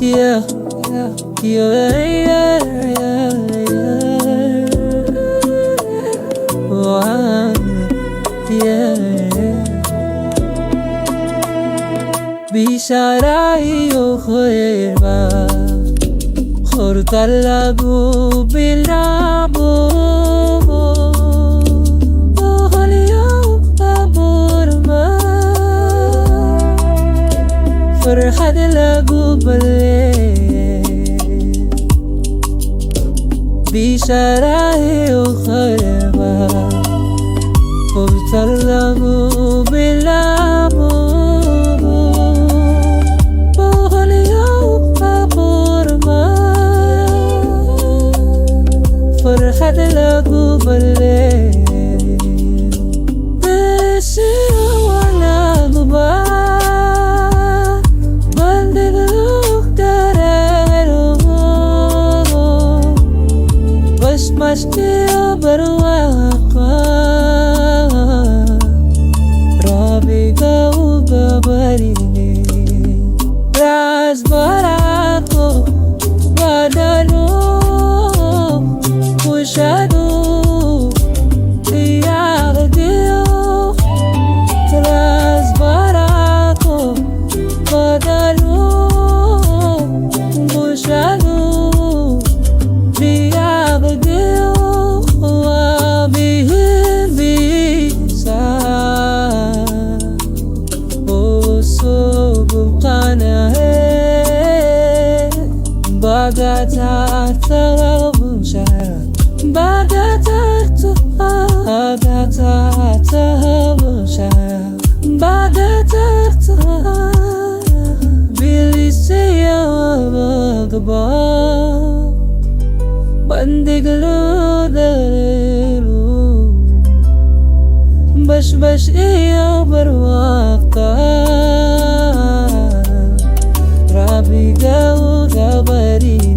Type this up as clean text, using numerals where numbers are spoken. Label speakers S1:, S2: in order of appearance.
S1: Yeah, yeah, yeah, yeah, yeah. Wow, yeah. Bishaariyo Kheyrbaa horta lagu bilaabo فرحة لقوب الليل بشرايو خيربaa فرحة لقوب اللابو بغل يوم بورما فرحة لقوب الليل بسيو ولا غبار Mastia berwakwa Rabi kau kabarini Ras baraku badanu Kushadu Tiagdiyo Ras baraku badanu Kushadu Baga Taartaha Jara Baga Taartaha Jara Baga Taartaha Bilisiya Baga Bandiglu darilu Bash bash iya berwakta Rabi kau kabari